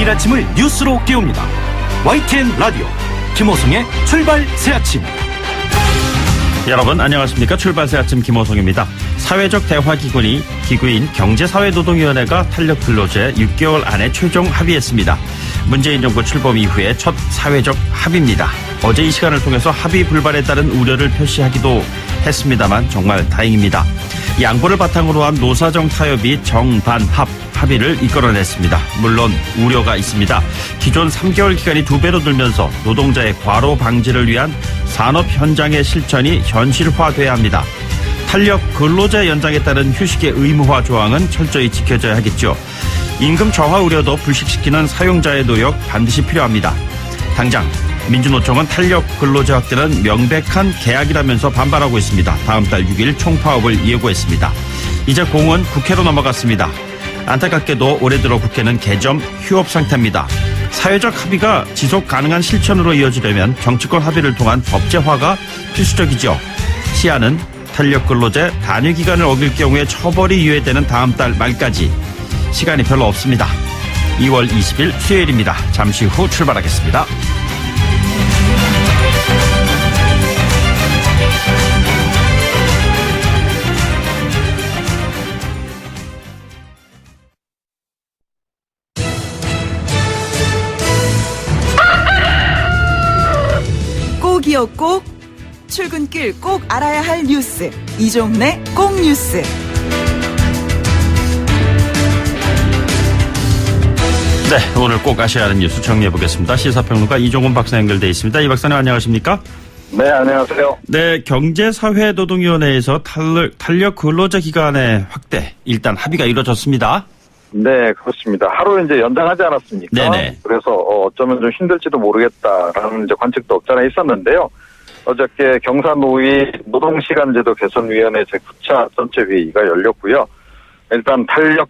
매일 아침을 뉴스로 깨웁니다. YTN 라디오 김호성의 출발 새아침. 여러분 안녕하십니까. 출발 새아침 김호성입니다. 사회적 대화기구인 경제사회노동위원회가 탄력 근로제 6개월 안에 최종 합의했습니다. 문재인 정부 출범 이후에 첫 사회적 합의입니다. 어제 이 시간을 통해서 합의 불발에 따른 우려를 표시하기도 했습니다만 정말 다행입니다. 양보를 바탕으로 한 노사정 타협이 정반합 합의를 이끌어냈습니다. 물론 우려가 있습니다. 기존 3개월 기간이 2배로 늘면서 노동자의 과로 방지를 위한 산업 현장의 실천이 현실화돼야 합니다. 탄력 근로제 연장에 따른 휴식의 의무화 조항은 철저히 지켜져야 하겠죠. 임금 저하 우려도 불식시키는 사용자의 노력 반드시 필요합니다. 당장 민주노총은 탄력 근로제 확대는 명백한 계약이라면서 반발하고 있습니다. 다음 달 6일 총파업을 예고했습니다. 이제 공은 국회로 넘어갔습니다. 안타깝게도 올해 들어 국회는 개점 휴업 상태입니다. 사회적 합의가 지속 가능한 실천으로 이어지려면 정치권 합의를 통한 법제화가 필수적이죠. 시한은 탄력 근로제 단위 기간을 어길 경우에 처벌이 유예되는 다음 달 말까지 시간이 별로 없습니다. 2월 20일 수요일입니다. 잠시 후 출발하겠습니다. 꼭이요 꼭, 출근길 꼭 알아야 할 뉴스, 이종래 꼭 뉴스. 네, 오늘 꼭 아셔야 하는 뉴스 정리해보겠습니다. 시사평론가 이종훈 박사 연결돼 있습니다. 이 박사님 안녕하십니까? 네, 안녕하세요. 네, 경제사회노동위원회에서 탄력 근로제 기간의 확대 일단 합의가 이루어졌습니다. 네, 그렇습니다. 하루 이제 연장하지 않았습니까? 네네. 그래서 어쩌면 좀 힘들지도 모르겠다라는 이제 관측도 없잖아 있었는데요. 어저께 경사노위 노동시간제도 개선위원회 제9차 전체 회의가 열렸고요. 일단 탄력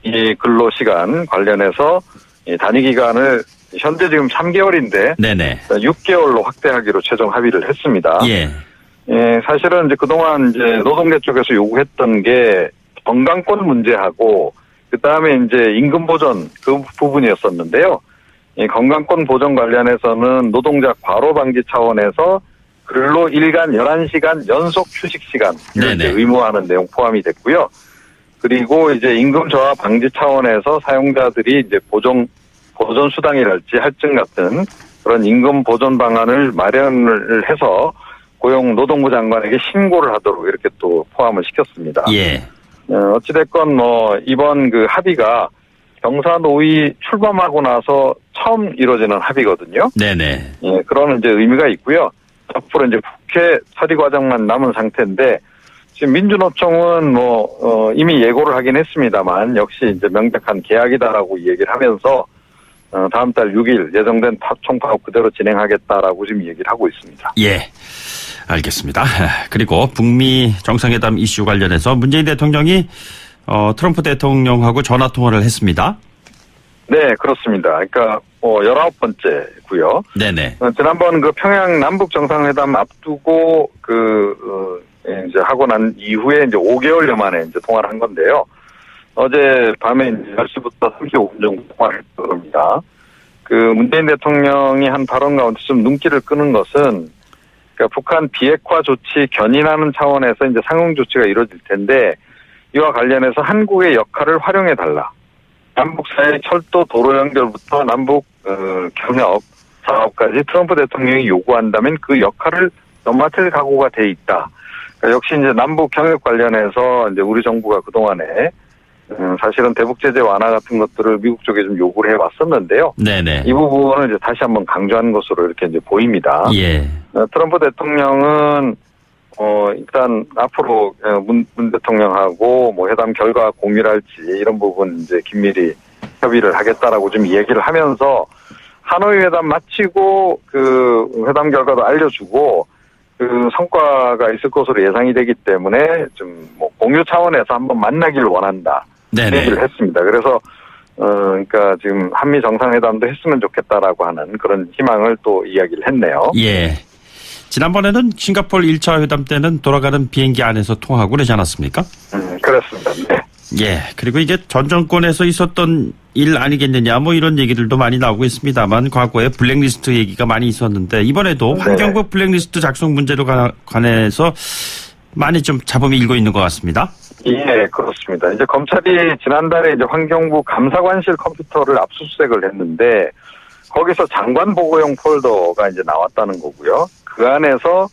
이 근로시간 관련해서 이 단위 기간을 현재 지금 3개월인데 네네. 6개월로 확대하기로 최종 합의를 했습니다. 예. 예, 사실은 이제 그동안 이제 노동계 쪽에서 요구했던 게 건강권 문제하고 그 다음에 이제 임금 보전 그 부분이었었는데요. 이 건강권 보전 관련해서는 노동자 과로 방지 차원에서 근로 일간 11시간 연속 휴식 시간 의무화하는 내용 포함이 됐고요. 그리고 이제 임금 저하 방지 차원에서 사용자들이 이제 보전 수당이랄지 할증 같은 그런 임금 보전 방안을 마련을 해서 고용노동부 장관에게 신고를 하도록 이렇게 또 포함을 시켰습니다. 예. 어찌됐건 이번 그 합의가 경사노위 출범하고 나서 처음 이루어지는 합의거든요. 네네. 예, 그런 이제 의미가 있고요. 앞으로 이제 국회 처리 과정만 남은 상태인데 지금 민주노총은 이미 예고를 하긴 했습니다만 역시 이제 명백한 계약이다라고 얘기를 하면서 다음 달 6일 예정된 총파업 그대로 진행하겠다라고 지금 얘기를 하고 있습니다. 예. 알겠습니다. 그리고 북미 정상회담 이슈 관련해서 문재인 대통령이 트럼프 대통령하고 전화 통화를 했습니다. 네, 그렇습니다. 그러니까 19번째고요. 네네. 지난번 그 평양 남북 정상회담 앞두고 이제 하고 난 이후에 이제 5개월여 만에 이제 통화를 한 건데요. 어제 밤에 이제 10시부터 35분 정도 통화를 했을 겁니다. 그 문재인 대통령이 한 발언 가운데 좀 눈길을 끄는 것은 그러니까 북한 비핵화 조치 견인하는 차원에서 이제 상응 조치가 이루어질 텐데 이와 관련해서 한국의 역할을 활용해 달라. 남북 사이 철도 도로 연결부터 남북 경협 사업까지 트럼프 대통령이 요구한다면 그 역할을 맡을 각오가 돼 있다. 그러니까 역시 이제 남북 경협 관련해서 이제 우리 정부가 그 동안에 사실은 대북 제재 완화 같은 것들을 미국 쪽에 좀 요구를 해왔었는데요. 네네. 이 부분을 이제 다시 한번 강조한 것으로 이렇게 이제 보입니다. 예. 트럼프 대통령은 일단 앞으로 문 대통령하고 회담 결과 공유할지 이런 부분 이제 긴밀히 협의를 하겠다라고 좀 얘기를 하면서 하노이 회담 마치고 그 회담 결과도 알려주고 그 성과가 있을 것으로 예상이 되기 때문에 좀 공유 차원에서 한번 만나기를 원한다. 네네. 얘기를 했습니다. 그래서 그러니까 지금 한미 정상회담도 했으면 좋겠다라고 하는 그런 희망을 또 이야기를 했네요. 예. 지난번에는 싱가포르 1차 회담 때는 돌아가는 비행기 안에서 통화하고 그러지 않았습니까? 그렇습니다. 네. 예. 그리고 이게 전 정권에서 있었던 일 아니겠느냐 뭐 이런 얘기들도 많이 나오고 있습니다만 과거에 블랙리스트 얘기가 많이 있었는데 이번에도 네. 환경부 블랙리스트 작성 문제로 관해서 많이 좀 잡음이 일고 있는 것 같습니다. 예, 그렇습니다. 이제 검찰이 지난달에 이제 환경부 감사관실 컴퓨터를 압수수색을 했는데 거기서 장관 보고용 폴더가 이제 나왔다는 거고요. 그 안에서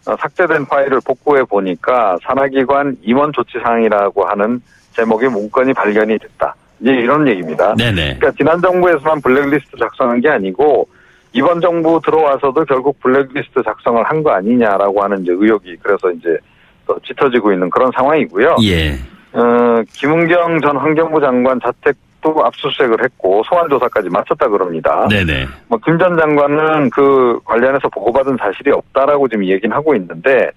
삭제된 파일을 복구해 보니까 산하기관 임원 조치 사항이라고 하는 제목의 문건이 발견이 됐다. 이제 이런 얘기입니다. 네네. 그러니까 지난 정부에서만 블랙리스트 작성한 게 아니고 이번 정부 들어와서도 결국 블랙리스트 작성을 한 거 아니냐라고 하는 이제 의혹이 그래서 이제 또 짙어지고 있는 그런 상황이고요. 예. 김은경 전 환경부 장관 자택도 압수수색을 했고 소환 조사까지 마쳤다 그럽니다. 네네. 뭐 김 전 장관은 그 관련해서 보고받은 사실이 없다라고 지금 얘기는 하고 있는데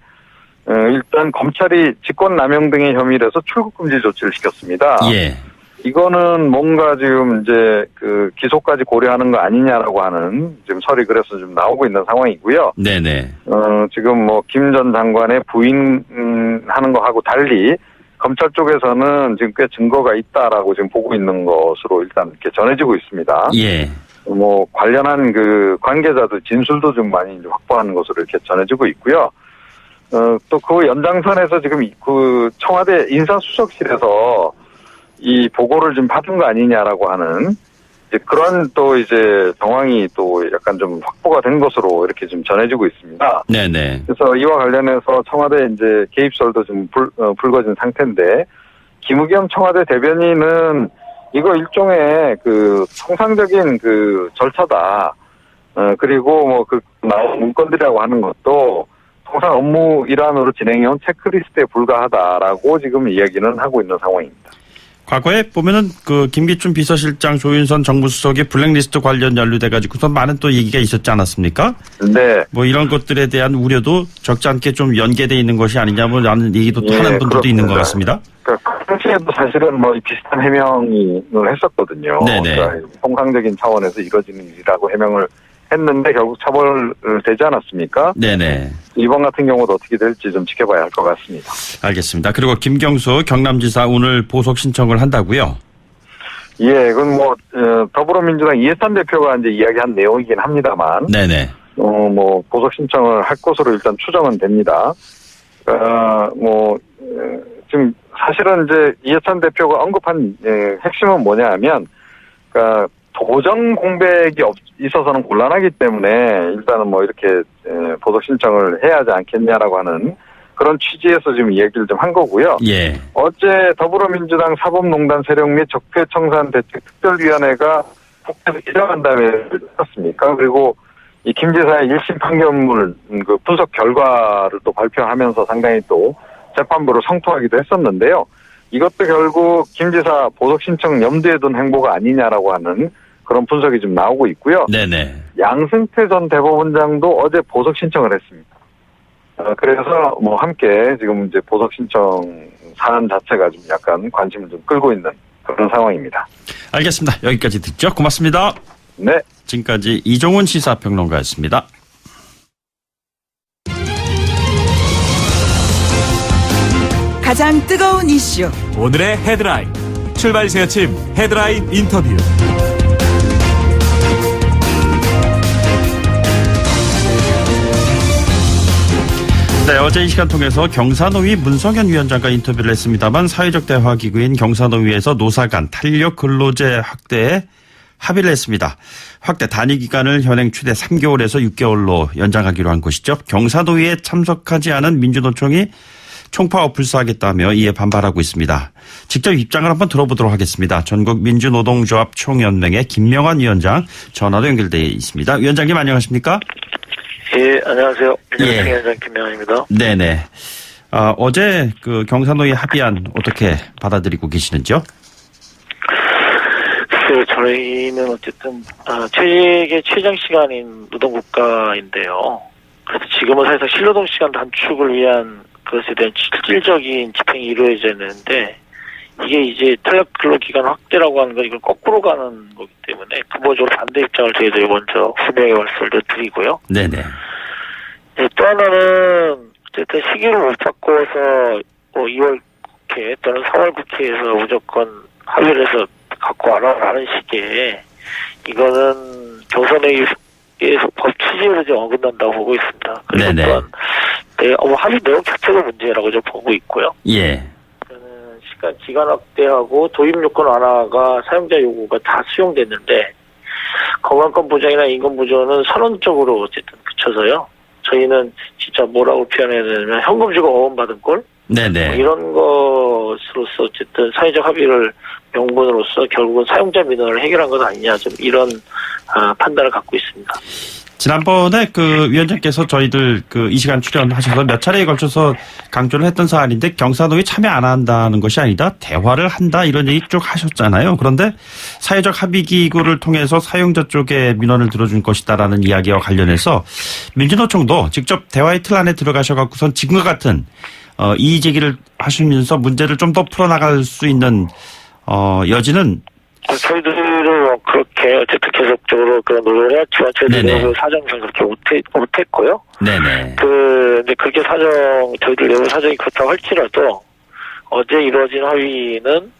일단 검찰이 직권남용 등의 혐의를 해서 출국금지 조치를 시켰습니다. 예. 이거는 뭔가 지금 이제 그 기소까지 고려하는 거 아니냐라고 하는 지금 설이 그래서 좀 나오고 있는 상황이고요. 네네. 지금 뭐 김 전 장관의 부인하는 거하고 달리 검찰 쪽에서는 지금 꽤 증거가 있다라고 지금 보고 있는 것으로 일단 이렇게 전해지고 있습니다. 예. 뭐 관련한 그 관계자들 진술도 좀 많이 이제 확보하는 것으로 이렇게 전해지고 있고요. 또 그 연장선에서 지금 그 청와대 인사수석실에서 이 보고를 좀 받은 거 아니냐라고 하는 이제 그런 또 이제 정황이 또 약간 좀 확보가 된 것으로 이렇게 좀 전해지고 있습니다. 네네. 그래서 이와 관련해서 청와대 이제 개입설도 좀 불거진 상태인데 김의겸 청와대 대변인은 이거 일종의 그 통상적인 그 절차다. 그리고 뭐 그 나온 문건들이라고 하는 것도 통상 업무 일환으로 진행해온 체크리스트에 불과하다라고 지금 이야기는 하고 있는 상황입니다. 과거에 보면은 그 김기춘 비서실장 조윤선 정무수석의 블랙리스트 관련 연루돼가지고서 많은 또 얘기가 있었지 않았습니까? 네. 뭐 이런 것들에 대한 우려도 적지 않게 좀 연계돼 있는 것이 아니냐 뭐 라는 얘기도 예, 하는 분들도 그렇습니다. 있는 것 같습니다. 그러니까 그 당시에도 사실은 뭐 비슷한 해명을 했었거든요. 네네. 그러니까 통상적인 차원에서 이루어지는 일이라고 해명을 했는데 결국 처벌되지 않았습니까? 네네. 이번 같은 경우도 어떻게 될지 좀 지켜봐야 할 것 같습니다. 알겠습니다. 그리고 김경수 경남지사 오늘 보석 신청을 한다고요? 예, 그건 뭐 더불어민주당 이해찬 대표가 이제 이야기한 내용이긴 합니다만, 네네. 뭐 보석 신청을 할 것으로 일단 추정은 됩니다. 지금 사실은 이제 이해찬 대표가 언급한 핵심은 뭐냐하면, 그러니까 도정 공백이 있어서는 곤란하기 때문에 일단은 뭐 이렇게 보석 신청을 해야 하지 않겠냐라고 하는 그런 취지에서 지금 얘기를 좀 한 거고요. 예. 어제 더불어민주당 사법농단 세력 및 적폐청산 대책 특별위원회가 국회에서 기자간담회를 했습니까? 그리고 이 김 지사의 1심 판결문 그 분석 결과를 또 발표하면서 상당히 또 재판부를 성토하기도 했었는데요. 이것도 결국 김 지사 보석 신청 염두에 둔 행보가 아니냐라고 하는 그런 분석이 좀 나오고 있고요. 네네. 양승태 전 대법원장도 어제 보석 신청을 했습니다. 그래서 뭐 함께 지금 이제 보석 신청 사안 자체가 좀 약간 관심을 좀 끌고 있는 그런 상황입니다. 알겠습니다. 여기까지 듣죠. 고맙습니다. 네. 지금까지 이종훈 시사평론가였습니다. 가장 뜨거운 이슈 오늘의 헤드라인 출발 새 아침 헤드라인 인터뷰. 네, 어제 이 시간 통해서 경사노위 문성현 위원장과 인터뷰를 했습니다만 사회적 대화 기구인 경사노위에서 노사 간 탄력 근로제 확대에 합의를 했습니다. 확대 단위 기간을 현행 최대 3개월에서 6개월로 연장하기로 한 것이죠. 경사노위에 참석하지 않은 민주노총이 총파업 불사하겠다며 이에 반발하고 있습니다. 직접 입장을 한번 들어보도록 하겠습니다. 전국민주노동조합 총연맹의 김명환 위원장 전화로 연결되어 있습니다. 위원장님 안녕하십니까? 예, 안녕하세요. 예. 위원장 김명환입니다. 네네. 어제 그 경사노위 합의안 어떻게 받아들이고 계시는지요? 글쎄요, 저희는 어쨌든 세계 최장 시간인 노동국가인데요. 그래서 지금은 사실상 실노동 시간 단축을 위한 그것에 대한 실질적인 집행이 이루어져야 되는데 이게 이제 탄력 근로기간 확대라고 하는 건 이걸 거꾸로 가는 거기 때문에 근본적으로 반대 입장을 저희들이 먼저 분명히 말씀을 드리고요. 네네. 네, 또 하나는 어쨌든 시기를 못 바꿔서 2월 국회 또는 3월 국회에서 무조건 합의를 해서 갖고 와라라는 식의 이거는 경선회의에서 법 취지에서 좀 어긋난다고 보고 있습니다. 그리고 네네. 또한 합의 내용 자체가 문제라고 좀 보고 있고요. 예. 기간 확대하고 도입 요건 완화가 사용자 요구가 다 수용됐는데 건강권 보장이나 임금 보조는 선언적으로 어쨌든 그쳐서요. 저희는 진짜 뭐라고 표현해야 되냐면 현금 주고 어원받은 꼴 네네. 이런 것으로서 어쨌든 사회적 합의를 명분으로서 결국은 사용자 민원을 해결한 것 아니냐 좀 이런 판단을 갖고 있습니다. 지난번에 그 위원장께서 저희들 이 시간 출연하셔서 몇 차례에 걸쳐서 강조를 했던 사안인데 경사동이 참여 안 한다는 것이 아니다. 대화를 한다 이런 얘기 쭉 하셨잖아요. 그런데 사회적 합의 기구를 통해서 사용자 쪽에 민원을 들어준 것이다라는 이야기와 관련해서 민주노총도 직접 대화의 틀 안에 들어가셔갖고선 지금과 같은 이의 제기를 하시면서 문제를 좀 더 풀어나갈 수 있는 여지는 저희들은 그렇게 어쨌든 계속적으로 그런 노력을 해왔지만 저희들 사정상 그렇게 못했고요. 네네. 이제 그렇게 저희들 내부 사정이 그렇다고 할지라도 어제 이루어진 합의는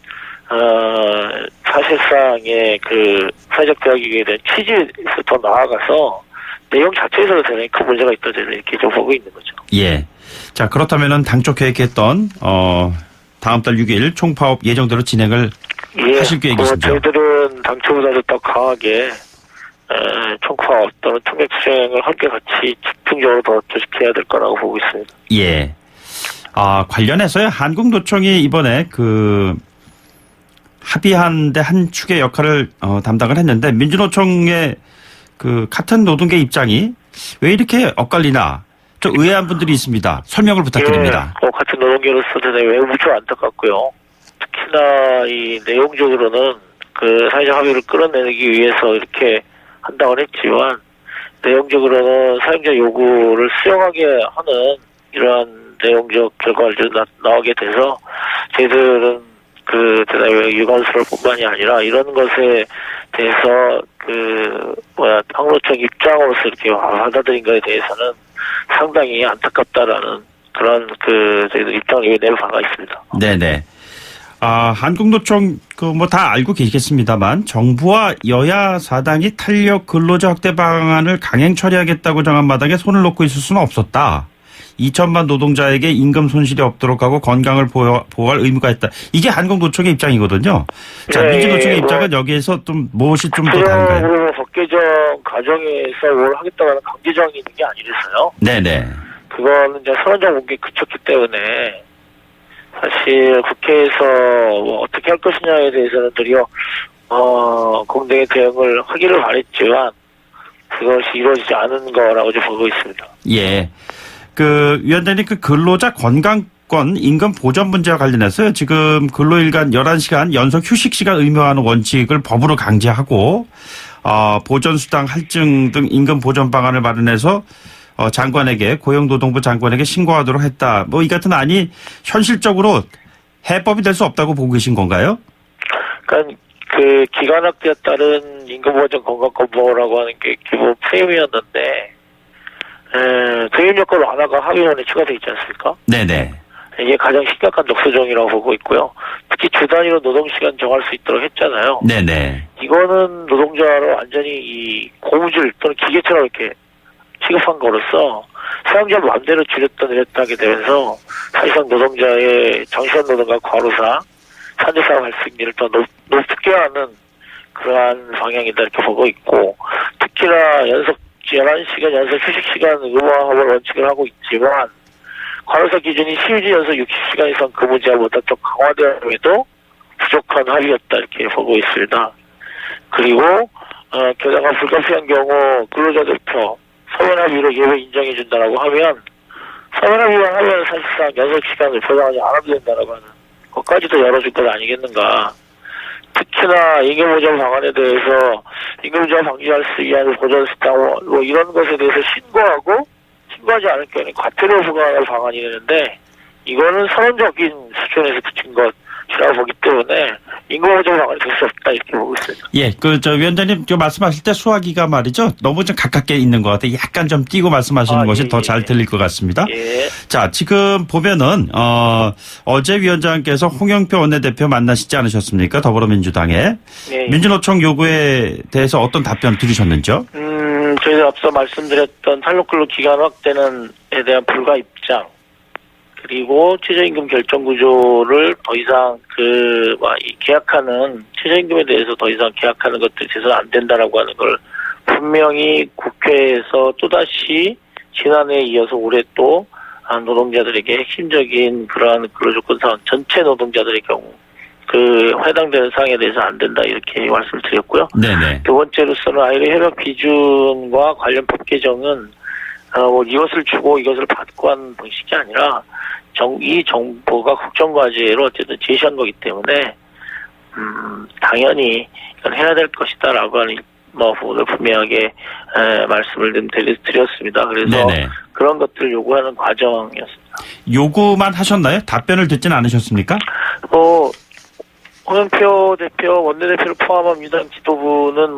사실상의 그 사회적 대화기구에 대한 취지에서 더 나아가서 내용 자체에서 대단히 큰 문제가 있다 저는 이렇게 좀 보고 있는 거죠. 예. 자 그렇다면은 당초 계획했던 다음 달 6일 총파업 예정대로 진행을 하실 계획이시죠? 저희들은 당초보다도 더 강하게 총파업 또는 통역 수행을 함께 같이 집중적으로 더 조직해야 될 거라고 보고 있습니다. 예. 관련해서요 한국노총이 이번에 합의하는데 한 축의 역할을 담당을 했는데 민주노총의 같은 노동계 입장이 왜 이렇게 엇갈리나 좀 의아한 분들이 있습니다. 설명을 부탁드립니다. 같은 노동계로서 대단히 무척 안타깝고요. 특히나 이 내용적으로는 사회적 합의를 끌어내기 위해서 이렇게 한다고 했지만 내용적으로는 사용자 요구를 수용하게 하는 이러한 내용적 결과를 나오게 돼서 저희들은 대단히 유감스러울 뿐만이 아니라 이런 것에 대해서 한국노총 입장으로서 이렇게 받아들인 것에 대해서는 상당히 안타깝다라는 그런 저희들 입장을 내볼 바가 있습니다. 네네. 한국노총 다 알고 계시겠습니다만 정부와 여야 사당이 탄력 근로자 확대 방안을 강행 처리하겠다고 정한 마당에 손을 놓고 있을 수는 없었다. 2천만 노동자에게 임금 손실이 없도록 하고 건강을 보호할 의무가 있다. 이게 한국노총의 입장이거든요. 자, 민주노총의 입장은 여기에서 좀 무엇이 좀 더 다른가요? 법 개정 과정에서 뭘 하겠다고 하는 강제정이 있는 게 아니라서요. 네네. 그거는 이제 선언적 문기에 그쳤기 때문에 사실 국회에서 어떻게 할 것이냐에 대해서는 도리어 공동의 대응을 하기를 바랬지만 그것이 이루어지지 않은 거라고 좀 보고 있습니다. 예. 위원장님 근로자 건강권 임금 보전 문제와 관련해서 지금 근로일간 11시간 연속 휴식 시간 의무화하는 원칙을 법으로 강제하고 보전수당 할증 등 임금 보전 방안을 마련해서 장관에게 고용노동부 장관에게 신고하도록 했다. 이 같은 안이 현실적으로 해법이 될 수 없다고 보고 계신 건가요? 그러니까 기간 확대에 따른 임금 보전 건강권 보호라고 하는 게 기본 프레임이었는데 도입 요건 완화가 합의문에 추가되어 있지 않습니까? 네네. 이게 가장 심각한 녹소정이라고 보고 있고요. 특히 주 단위로 노동시간 정할 수 있도록 했잖아요. 네네. 이거는 노동자로 완전히 이 고무줄 또는 기계처럼 이렇게 취급한 거로서 사용자 마음대로 줄였다 내렸다 하게 되면서 사실상 노동자의 장시간 노동과 과로사, 산재사고 발생률을 더 높게 하는 그러한 방향이다 이렇게 보고 있고 특히나 11시간 연속 휴식시간 의무화를 원칙을 하고 있지만 과로사 기준이 시유지 연속 60시간 이상 근무제한보다 더 강화되어도 부족한 합의였다 이렇게 보고 있습니다. 그리고 게다가 불가피한 경우 근로자 대표 서면합의로 예외 인정해준다라고 하면 서면합의만 하면 사실상 연속 시간을 보장하지 않아도 된다라고 하는 것까지도 열어줄 것 아니겠는가. 특히나 임금보전 방안에 대해서 임금부조화 방지할 수 위한 보전수당 이런 것에 대해서 신고하지 않을 경우에 과태료 부과할 방안이 되는데 이거는 선언적인 수준에서 붙인 것이라고 보기 때문에 인구 보조 방안이 될 수 없다 이렇게 보고 있습니다. 예, 위원장님 말씀하실 때 수화기가 말이죠. 너무 좀 가깝게 있는 것 같아요. 약간 좀 띄고 말씀하시는 것이 더 잘 들릴 것 같습니다. 예. 자, 지금 보면은 어제 위원장께서 홍영표 원내대표 만나시지 않으셨습니까? 더불어민주당에. 예. 민주노총 요구에 대해서 어떤 답변 들으셨는지요? 저희가 앞서 말씀드렸던 탄력근로 기간 확대는에 대한 불가 입장, 그리고 최저임금 결정 구조를 더 이상 이 계약하는 최저임금에 대해서 더 이상 계약하는 것들이 돼서는 안 된다라고 하는 걸 분명히 국회에서 또다시 지난해에 이어서 올해 또 노동자들에게 핵심적인 그러한 근로조건 사항, 전체 노동자들의 경우 해당되는 사항에 대해서 안 된다 이렇게 말씀을 드렸고요. 네네. 두 번째로서는 아이로 협약 비준과 관련 법 개정은 이것을 주고 이것을 받고 하는 방식이 아니라 이 정부가 국정과제로 어쨌든 제시한 거기 때문에 당연히 이건 해야 될 것이다라고 하는 부분을 분명하게 말씀을 좀 드렸습니다. 그래서 네네. 그런 것들을 요구하는 과정이었습니다. 요구만 하셨나요? 답변을 듣진 않으셨습니까? 홍영표 대표, 원내대표를 포함한 민주당 지도부는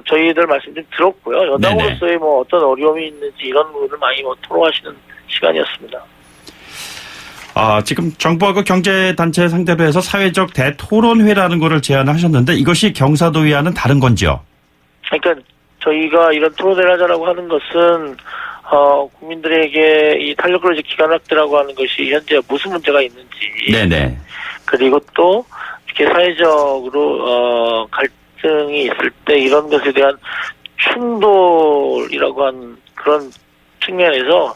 저희들 말씀 좀 들었고요. 여당으로서의 어떤 어려움이 있는지 이런 부분을 많이 토로하시는 시간이었습니다. 지금 정부하고 경제단체 상대로 해서 사회적 대토론회라는 거를 제안하셨는데 이것이 경사도의와는 다른 건지요? 그러니까 저희가 이런 토론회를 하자라고 하는 것은 국민들에게 이 탄력근로제 기간 확대라고 하는 것이 현재 무슨 문제가 있는지, 네네. 그리고 또 이렇게 사회적으로 갈등이 있을 때 이런 것에 대한 충돌이라고 하는 그런 측면에서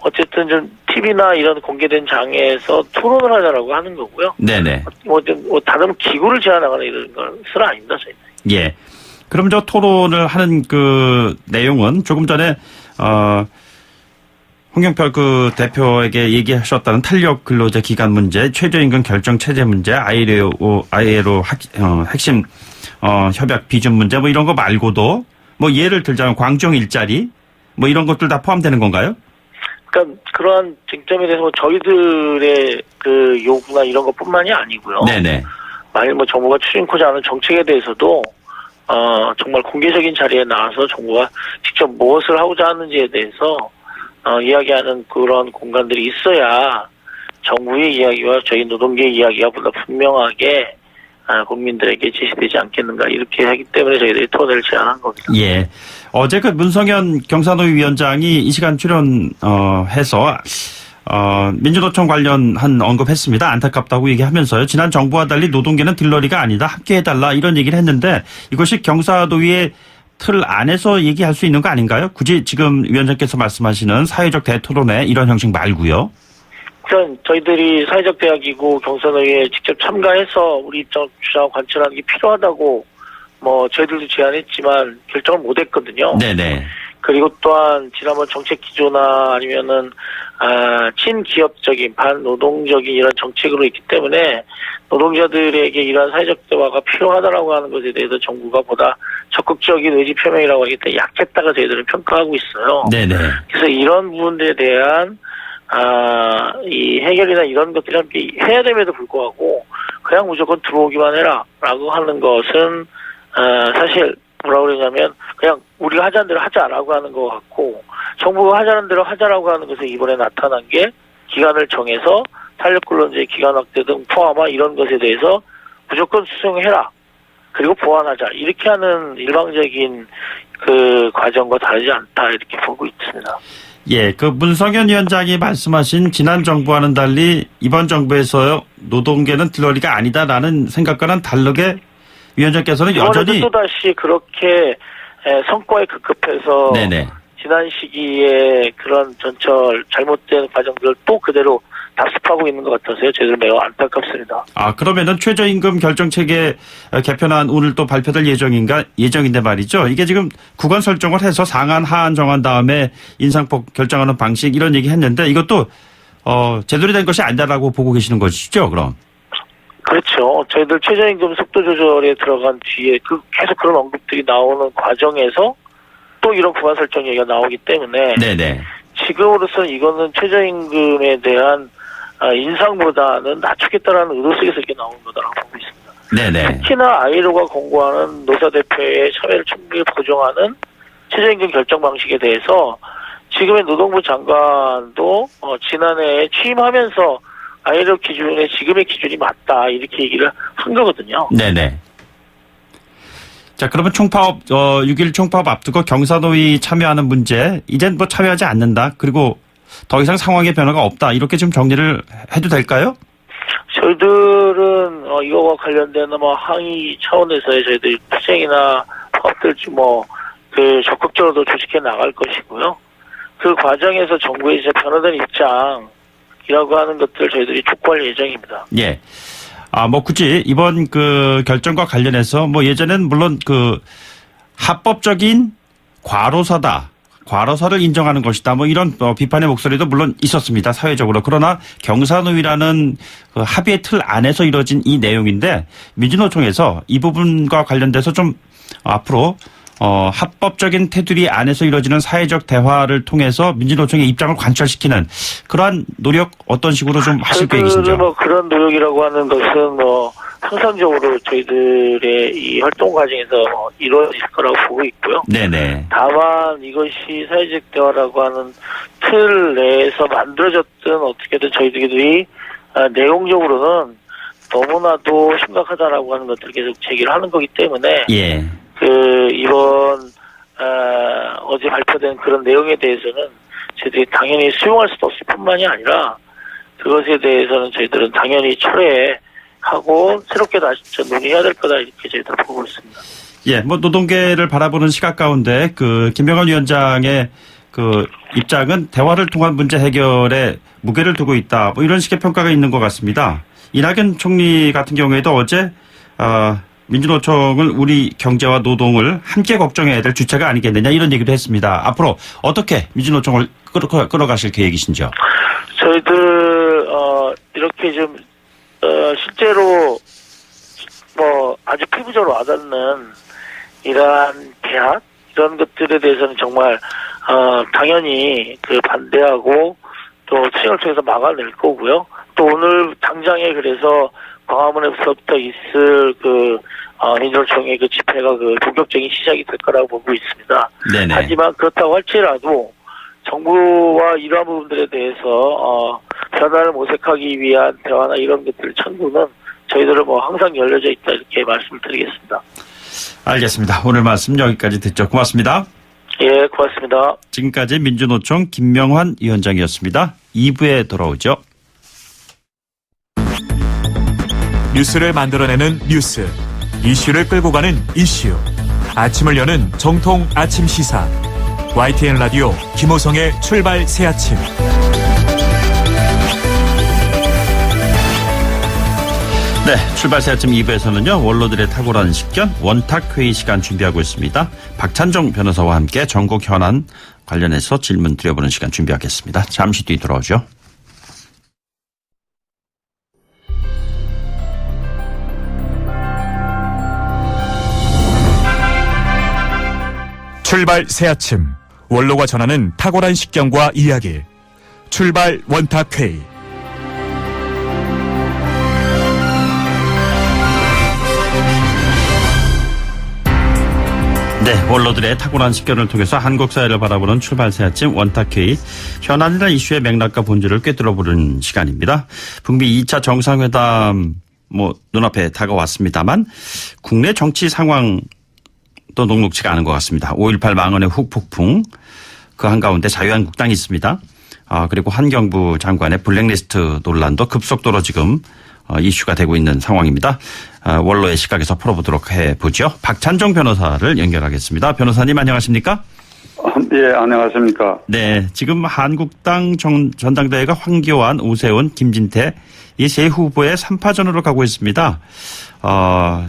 어쨌든 좀 TV나 이런 공개된 장에서 토론을 하자라고 하는 거고요. 네네. 다른 기구를 제안하거나 이런 것은 아닙니다, 저희는. 예. 그럼 저 토론을 하는 내용은 조금 전에 홍영표 대표에게 얘기하셨다는 탄력 근로제 기간 문제, 최저임금 결정 체제 문제, ILO 핵심 협약 비준 문제 이런 거 말고도 예를 들자면 광주형 일자리 이런 것들 다 포함되는 건가요? 그러니까 그러한 쟁점에 대해서 저희들의 요구나 이런 것뿐만이 아니고요. 네네. 만일 정부가 추진코자 하는 정책에 대해서도 정말 공개적인 자리에 나와서 정부가 직접 무엇을 하고자 하는지에 대해서 이야기하는 그런 공간들이 있어야 정부의 이야기와 저희 노동계의 이야기가 보다 분명하게 국민들에게 제시되지 않겠는가 이렇게 하기 때문에 저희들이 토론회를 제안한 겁니다. 예. 어제 문성현 경사노위 위원장이 이 시간 출연해서 민주노총 관련한 언급했습니다. 안타깝다고 얘기하면서요. 지난 정부와 달리 노동계는 딜러리가 아니다. 함께해달라 이런 얘기를 했는데 이것이 경사노위의 틀 안에서 얘기할 수 있는 거 아닌가요? 굳이 지금 위원장께서 말씀하시는 사회적 대토론회 이런 형식 말고요. 저희들이 사회적 대화기구 경선회의에 직접 참가해서 우리 입장 주장을 관철하는 게 필요하다고 저희들도 제안했지만 결정을 못했거든요. 네네. 그리고 또한 지난번 정책 기조나 아니면은 친기업적인 반노동적인 이런 정책으로 있기 때문에 노동자들에게 이러한 사회적 대화가 필요하다라고 하는 것에 대해서 정부가 보다 적극적인 의지 표명이라고 하기 때문에 약했다가 저희들은 평가하고 있어요. 네네. 그래서 이런 부분들에 대한 이 해결이나 이런 것들이 함께 해야 됨에도 불구하고 그냥 무조건 들어오기만 해라라고 하는 것은 사실 뭐라고 그러냐면 그냥 우리가 하자는 대로 하자라고 하는 것 같고 정부가 하자는 대로 하자라고 하는 것에 이번에 나타난 게 기간을 정해서 탄력근로제 기간 확대 등 포함한 이런 것에 대해서 무조건 수정해라 그리고 보완하자 이렇게 하는 일방적인 과정과 다르지 않다 이렇게 보고 있습니다. 예, 문성현 위원장이 말씀하신 지난 정부와는 달리 이번 정부에서 노동계는 딜러리가 아니다라는 생각과는 다르게 위원장께서는 여전히 또다시 그렇게 성과에 급급해서 네네. 지난 시기에 그런 전철 잘못된 과정들을 또 그대로 답습하고 있는 것 같아서요. 저희들 매우 안타깝습니다. 그러면은 최저임금 결정체계 개편안 오늘 또 발표될 예정인데 말이죠. 이게 지금 구간 설정을 해서 상한 하한 정한 다음에 인상폭 결정하는 방식 이런 얘기 했는데 이것도 제대로 된 것이 아니다라고 보고 계시는 것이죠, 그럼? 그렇죠. 저희들 최저임금 속도 조절에 들어간 뒤에 계속 그런 언급들이 나오는 과정에서 또 이런 구간 설정 얘기가 나오기 때문에 네네. 지금으로서는 이거는 최저임금에 대한 인상보다는 낮추겠다라는 의도 속에서 이렇게 나오는 거다라고 보고 있습니다. 네네. 특히나 아이로가 공고하는 노사대표의 참여를 충분히 보장하는 최저임금 결정 방식에 대해서 지금의 노동부 장관도 지난해 취임하면서 아이로 기준에 지금의 기준이 맞다 이렇게 얘기를 한 거거든요. 네네. 자, 그러면 총파업 6.1 총파업 앞두고 경사노위 참여하는 문제 이젠 뭐 참여하지 않는다. 그리고 더 이상 상황의 변화가 없다. 이렇게 좀 정리를 해도 될까요? 저희들은 이거와 관련된 항의 차원에서의 저희들 투쟁이나 파업들 적극적으로 조직해 나갈 것이고요. 그 과정에서 정부의 이제 변화된 입장이라고 하는 것들 저희들이 촉구할 예정입니다. 예. 굳이 이번 그 결정과 관련해서 예전엔 물론 그 합법적인 과로사를 인정하는 것이다. 이런 비판의 목소리도 물론 있었습니다. 사회적으로. 그러나 경사노위라는 그 합의의 틀 안에서 이루어진 이 내용인데 민주노총에서 이 부분과 관련돼서 좀 앞으로 합법적인 테두리 안에서 이루어지는 사회적 대화를 통해서 민주노총의 입장을 관철시키는 그러한 노력 어떤 식으로 좀 하실 계획이신지요? 그런 노력이라고 하는 것은 항상적으로 저희들의 이 활동 과정에서 이루어질 거라고 보고 있고요. 네네. 다만 이것이 사회적 대화라고 하는 틀 내에서 만들어졌든 어떻게든 저희들이 내용적으로는 너무나도 심각하다라고 하는 것들을 계속 제기를 하는 거기 때문에 예. 이번 어제 발표된 그런 내용에 대해서는 저희들이 당연히 수용할 수도 없을 뿐만이 아니라 그것에 대해서는 저희들은 당연히 철회하고 새롭게 다시 논의해야 될 거다 이렇게 저희들 보고 있습니다. 예, 노동계를 바라보는 시각 가운데 그 김병헌 위원장의 그 입장은 대화를 통한 문제 해결에 무게를 두고 있다. 이런 식의 평가가 있는 것 같습니다. 이낙연 총리 같은 경우에도 어제 민주노총을 우리 경제와 노동을 함께 걱정해야 될 주체가 아니겠느냐 이런 얘기도 했습니다. 앞으로 어떻게 민주노총을 끌어가실 계획이신지요? 저희들 이렇게 좀 실제로 아주 피부적으로 와닿는 이러한 계약 이런 것들에 대해서는 정말 당연히 반대하고 또 투쟁을 통해서 막아낼 거고요. 또 오늘 당장에 그래서 광화문에서부터 있을 민주노총의 집회가 본격적인 시작이 될 거라고 보고 있습니다. 네네. 하지만 그렇다고 할지라도 정부와 이러한 부분들에 대해서 변화를 모색하기 위한 대화나 이런 것들 청구는 저희들은 항상 열려져 있다 이렇게 말씀을 드리겠습니다. 알겠습니다. 오늘 말씀 여기까지 듣죠. 고맙습니다. 예, 고맙습니다. 지금까지 민주노총 김명환 위원장이었습니다. 2부에 돌아오죠. 뉴스를 만들어내는 뉴스, 이슈를 끌고 가는 이슈. 아침을 여는 정통 아침 시사. YTN 라디오 김호성의 출발 새아침. 네, 출발 새아침 2부에서는요. 원로들의 탁월한 식견 원탁회의 시간 준비하고 있습니다. 박찬종 변호사와 함께 전국 현안 관련해서 질문 드려보는 시간 준비하겠습니다. 잠시 뒤 돌아오죠. 출발 새아침. 원로가 전하는 탁월한 식견과 이야기. 출발 원탁회의. 네, 원로들의 탁월한 식견을 통해서 한국 사회를 바라보는 출발 새아침 원탁회의. 현안이나 이슈의 맥락과 본질을 꿰뚫어보는 시간입니다. 북미 2차 정상회담 눈앞에 다가왔습니다만 국내 정치 상황 또 녹록지가 않은 것 같습니다. 5.18 망언의 후폭풍 그 한가운데 자유한국당이 있습니다. 그리고 환경부 장관의 블랙리스트 논란도 급속도로 지금 이슈가 되고 있는 상황입니다. 원로의 시각에서 풀어보도록 해보죠. 박찬종 변호사를 연결하겠습니다. 변호사님 안녕하십니까? 예, 안녕하십니까? 네, 지금 한국당 전당대회가 황교안, 오세훈, 김진태 이 세 후보의 3파전으로 가고 있습니다.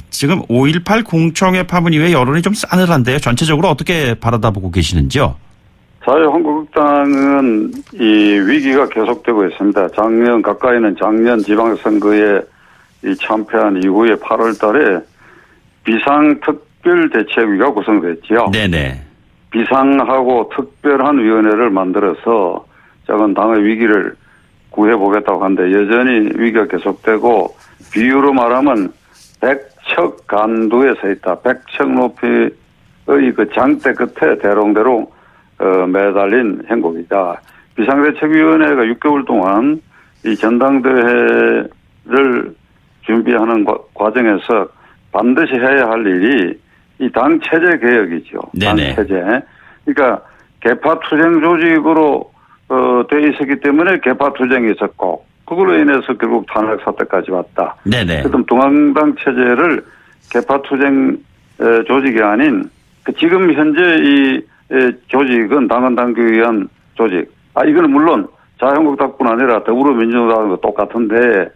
지금 5.18 공청회 파문 이후에 여론이 좀 싸늘한데요. 전체적으로 어떻게 바라다보고 계시는지요? 자유한국당은 이 위기가 계속되고 있습니다. 가까이는 작년 지방선거에 이 참패한 이후에 8월 달에 비상특별대책위가 구성됐지요. 네네. 비상하고 특별한 위원회를 만들어서 작은 당의 위기를 구해보겠다고 하는데 여전히 위기가 계속되고 비유로 말하면 100척 간두에 서 있다. 100척 높이의 그 장대 끝에 대롱대롱 매달린 행복이다. 비상대책위원회가 6개월 동안 이 전당대회를 준비하는 과정에서 반드시 해야 할 일이 이 당 체제 개혁이죠. 네네. 당 체제. 그러니까 개파 투쟁 조직으로 돼 있었기 때문에 개파 투쟁이 있었고 그걸로 인해서 결국 탄핵 사태까지 왔다. 네네. 그럼 중앙당 체제를 개파 투쟁 조직이 아닌 지금 현재 이 조직은 당헌당규위원 조직. 이거는 물론 자유한국당뿐 아니라 더불어민주당도 똑같은데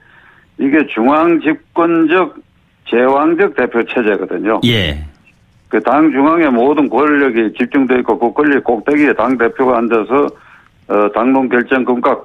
이게 중앙 집권적 제왕적 대표 체제거든요. 예. 그 당 중앙에 모든 권력이 집중되어 있고 그 권력 꼭대기에 당 대표가 앉아서 당론 결정권과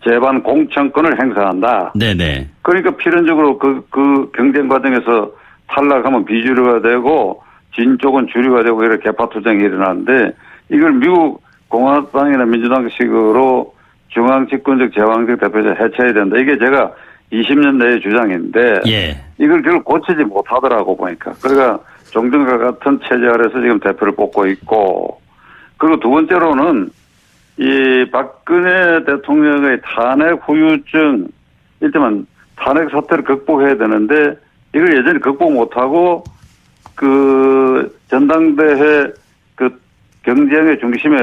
재반 공천권을 행사한다. 네네. 그러니까 필연적으로 그 경쟁 과정에서 탈락하면 비주류가 되고 진 쪽은 주류가 되고 이렇게 개파 투쟁이 일어나는데 이걸 미국 공화당이나 민주당식으로 중앙 집권적 제왕적 대표제 해체해야 된다. 이게 제가 20년 내의 주장인데 예. 이걸 결국 고치지 못하더라고 보니까. 그러니까 종전과 같은 체제 아래서 지금 대표를 뽑고 있고 그리고 두 번째로는 이 박근혜 대통령의 탄핵 후유증 일테면 탄핵 사태를 극복해야 되는데 이걸 여전히 극복 못하고 그 전당대회 그 경쟁의 중심에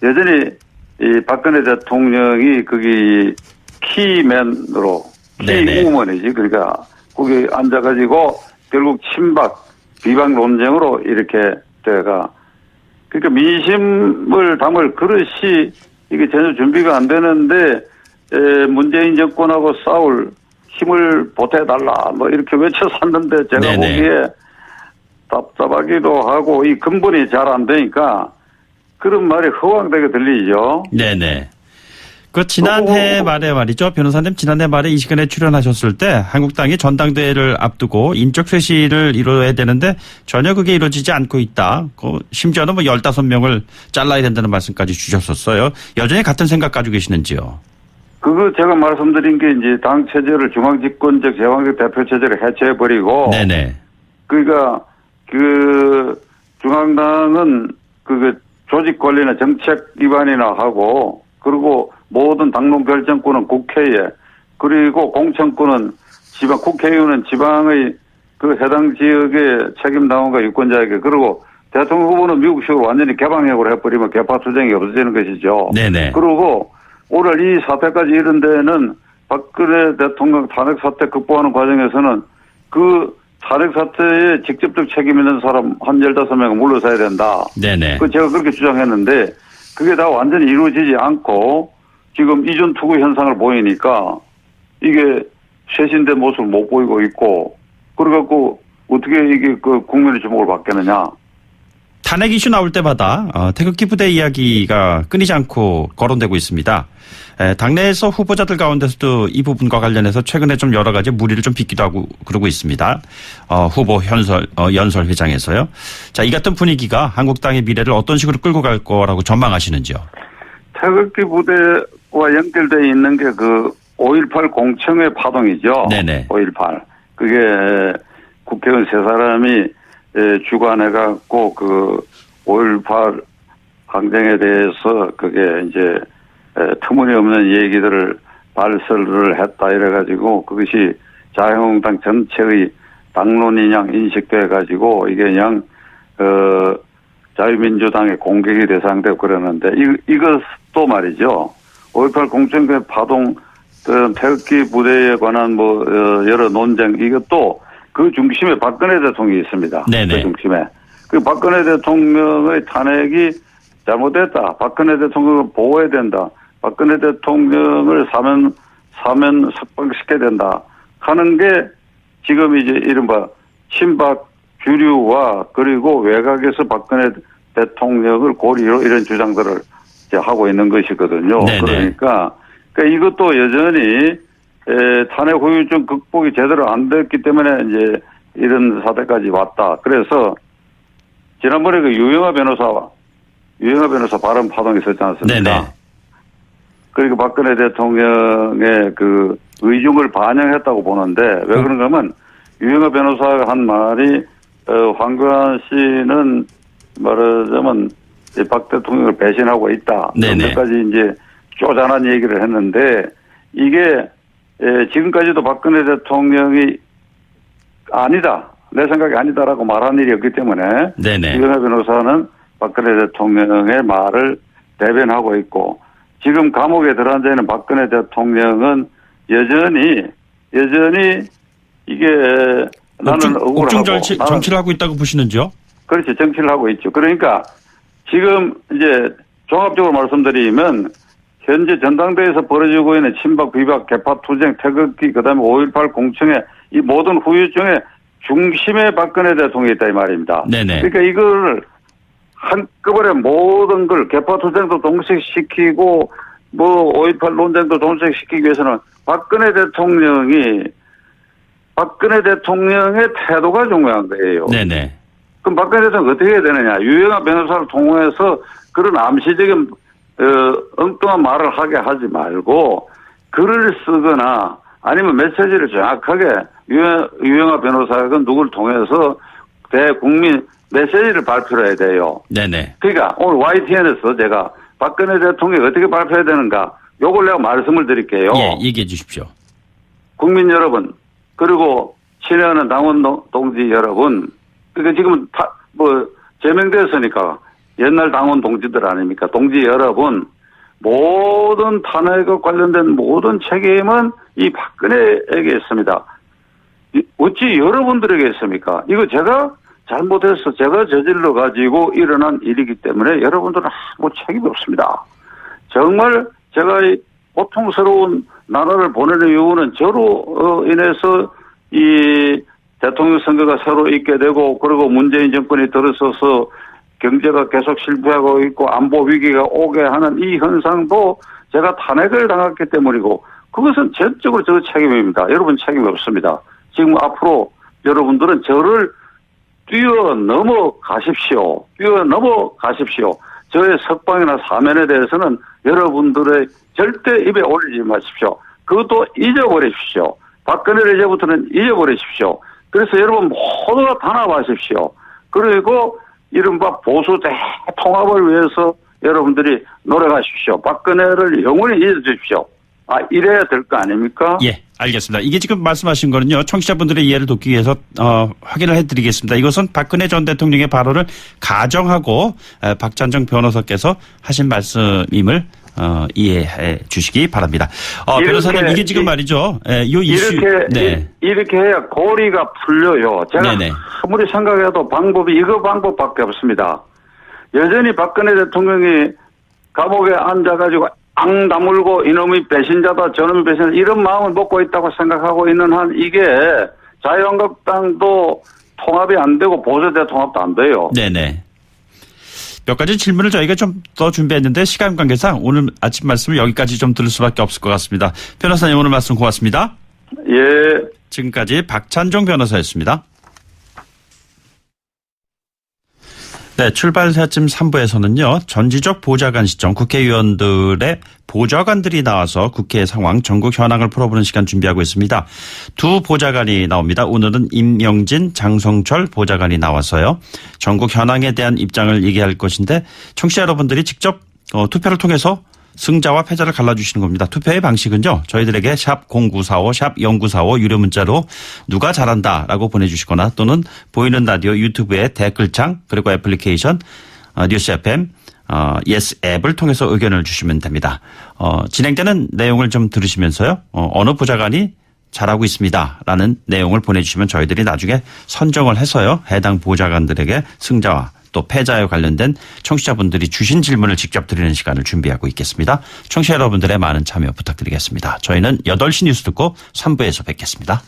여전히 이 박근혜 대통령이 거기 키맨으로 키우먼이지 그러니까 거기 앉아가지고 결국 친박 비박 논쟁으로 이렇게 돼가 그러니까 민심을 담을 그릇이 이게 전혀 준비가 안 되는데 문재인 정권하고 싸울 힘을 보태달라 뭐 이렇게 외쳐샀는데 제가 네네. 보기에 답답하기도 하고 이 근본이 잘 안 되니까 그런 말이 허황되게 들리죠. 네네. 그 지난해 말에 말이죠. 변호사님 지난해 말에 이 시간에 출연하셨을 때 한국당이 전당대회를 앞두고 인적 쇄신을 이루어야 되는데 전혀 그게 이루어지지 않고 있다. 심지어는 뭐 15명을 잘라야 된다는 말씀까지 주셨었어요. 여전히 같은 생각 가지고 계시는지요? 그거 제가 말씀드린 게 이제 당 체제를 중앙집권적 제왕적 대표 체제를 해체해버리고 네네. 그러니까 그 중앙당은 그 조직 관리나 정책 위반이나 하고 그리고 모든 당론 결정권은 국회에 그리고 공천권은 지방 국회의원은 지방의 그 해당 지역의 책임 당원과 유권자에게 그리고 대통령 후보는 미국식으로 완전히 개방형으로 해버리면 개파 투쟁이 없어지는 것이죠. 네네. 그리고 오늘 이 사태까지 이른 데는 박근혜 대통령 탄핵 사태 극복하는 과정에서는 그 탄핵 사태에 직접적 책임 있는 사람 한 15명은 물러서야 된다. 네네. 제가 그렇게 주장했는데 그게 다 완전히 이루어지지 않고 지금 이전 투구 현상을 보이니까 이게 쇄신된 모습을 못 보이고 있고 그래갖고 어떻게 이게 그 국민의 주목을 받겠느냐. 탄핵 이슈 나올 때마다 태극기 부대 이야기가 끊이지 않고 거론되고 있습니다. 당내에서 후보자들 가운데서도 이 부분과 관련해서 최근에 좀 여러 가지 무리를 좀 빚기도 하고 그러고 있습니다. 후보 연설 회장에서요. 자, 이 같은 분위기가 한국당의 미래를 어떤 식으로 끌고 갈 거라고 전망하시는지요? 태극기 부대와 연결되어 있는 게 그 5.18 공청회 파동이죠. 네네. 5.18. 그게 국회의원 3사람이 주관해갖고 그 5.18 항쟁에 대해서 그게 이제 터무니없는 얘기들을 발설을 했다 이래가지고 그것이 자유한국당 전체의 당론인양 인식돼가지고 이게 그냥 자유민주당의 공격이 대상되고 그러는데 이것도 말이죠. 5.18 공천회 파동 태극기 부대에 관한 뭐 여러 논쟁 이것도 그 중심에 박근혜 대통령이 있습니다. 네네. 그 중심에. 그 박근혜 대통령의 탄핵이 잘못됐다. 박근혜 대통령을 보호해야 된다. 박근혜 대통령을 사면 석방시켜야 된다. 하는 게 지금 이제 이른바 친박 주류와 그리고 외곽에서 박근혜 대통령을 고리로 이런 주장들을 이제 하고 있는 것이거든요. 네네. 그러니까 이것도 여전히 탄핵 후유증 극복이 제대로 안 됐기 때문에 이제 이런 사태까지 왔다. 그래서 지난번에 그 유영하 변호사 발언 파동이 있었지 않습니까? 네네. 그리고 박근혜 대통령의 그 의중을 반영했다고 보는데 왜 그런가 하면 유영아 변호사가 한 말이 황교안 씨는 말하자면 박 대통령을 배신하고 있다. 네네. 여기까지 이제 쪼잔한 얘기를 했는데 이게 지금까지도 박근혜 대통령이 아니다. 내 생각이 아니다라고 말한 일이 없기 때문에 네네. 유영아 변호사는 박근혜 대통령의 말을 대변하고 있고 지금 감옥에 들어앉아 있는 박근혜 대통령은 여전히 이게 나는 억울하고 정치를 하고 있다고 보시는지요? 그렇지, 정치를 하고 있죠. 그러니까 지금 이제 종합적으로 말씀드리면 현재 전당대회에서 벌어지고 있는 친박, 비박, 개파 투쟁, 태극기, 그다음에 5.18 공청회 이 모든 후유증의 중심에 박근혜 대통령이 있다 이 말입니다. 네네. 그러니까 이걸 한꺼번에 모든 걸 개파 투쟁도 동식시키고 5.18 논쟁도 동식시키기 위해서는 박근혜 대통령의 태도가 중요한 거예요. 네네. 그럼 박근혜 대통령 어떻게 해야 되느냐. 유영아 변호사를 통해서 그런 암시적인 엉뚱한 말을 하게 하지 말고 글을 쓰거나 아니면 메시지를 정확하게 유영아 변호사가 누구를 통해서 대국민 메시지를 발표해야 돼요. 네네. 그러니까 오늘 YTN에서 제가 박근혜 대통령이 어떻게 발표해야 되는가 요걸 내가 말씀을 드릴게요. 예, 얘기해 주십시오. 국민 여러분 그리고 친애하는 당원 동지 여러분 그러니까 지금은 제명됐으니까 옛날 당원 동지들 아닙니까? 동지 여러분 모든 탄핵과 관련된 모든 책임은 이 박근혜에게 있습니다. 어찌 여러분들에게 있습니까? 이거 제가 잘못해서 제가 저질러 가지고 일어난 일이기 때문에 여러분들은 아무 책임이 없습니다. 정말 제가 이 고통스러운 나라를 보내는 이유는 저로 인해서 이 대통령 선거가 새로 있게 되고 그리고 문재인 정권이 들어서서 경제가 계속 실패하고 있고 안보 위기가 오게 하는 이 현상도 제가 탄핵을 당했기 때문이고 그것은 전적으로 저 책임입니다. 여러분 책임이 없습니다. 지금 앞으로 여러분들은 저를 뛰어넘어 가십시오. 저의 석방이나 사면에 대해서는 여러분들의 절대 입에 올리지 마십시오. 그것도 잊어버리십시오. 박근혜를 이제부터는 잊어버리십시오. 그래서 여러분 모두가 단합하십시오. 그리고 이른바 보수 대통합을 위해서 여러분들이 노력하십시오. 박근혜를 영원히 잊어주십시오. 이래야 될 거 아닙니까? 예, 알겠습니다. 이게 지금 말씀하신 거는요. 청취자분들의 이해를 돕기 위해서 확인을 해드리겠습니다. 이것은 박근혜 전 대통령의 발언을 가정하고 박찬정 변호사께서 하신 말씀임을 이해해 주시기 바랍니다. 변호사님 이게 지금 말이죠. 이 이슈 이렇게 해야 고리가 풀려요. 제가 네네. 아무리 생각해도 방법이 이거 방법밖에 없습니다. 여전히 박근혜 대통령이 감옥에 앉아가지고 앙 다물고 이놈이 배신자다 저놈이 배신자다 이런 마음을 먹고 있다고 생각하고 있는 한 이게 자유한국당도 통합이 안 되고 보수 대통합도 안 돼요. 네네. 몇 가지 질문을 저희가 좀 더 준비했는데 시간 관계상 오늘 아침 말씀을 여기까지 좀 들을 수밖에 없을 것 같습니다. 변호사님 오늘 말씀 고맙습니다. 예. 지금까지 박찬종 변호사였습니다. 네, 출발 새아침 3부에서는요. 전지적 보좌관 시점 국회의원들의 보좌관들이 나와서 국회 상황 전국 현황을 풀어보는 시간 준비하고 있습니다. 두 보좌관이 나옵니다. 오늘은 임영진, 장성철 보좌관이 나와서요. 전국 현황에 대한 입장을 얘기할 것인데 청취자 여러분들이 직접 투표를 통해서 승자와 패자를 갈라주시는 겁니다. 투표의 방식은요. 저희들에게 샵 0945, 샵 0945 유료 문자로 누가 잘한다라고 보내주시거나 또는 보이는 라디오 유튜브의 댓글창 그리고 애플리케이션 뉴스 FM 예스 앱을 통해서 의견을 주시면 됩니다. 진행되는 내용을 좀 들으시면서요. 어느 보좌관이 잘하고 있습니다라는 내용을 보내주시면 저희들이 나중에 선정을 해서요. 해당 보좌관들에게 승자와 또 패자에 관련된 청취자분들이 주신 질문을 직접 드리는 시간을 준비하고 있겠습니다. 청취자 여러분들의 많은 참여 부탁드리겠습니다. 저희는 8시 뉴스 듣고 3부에서 뵙겠습니다.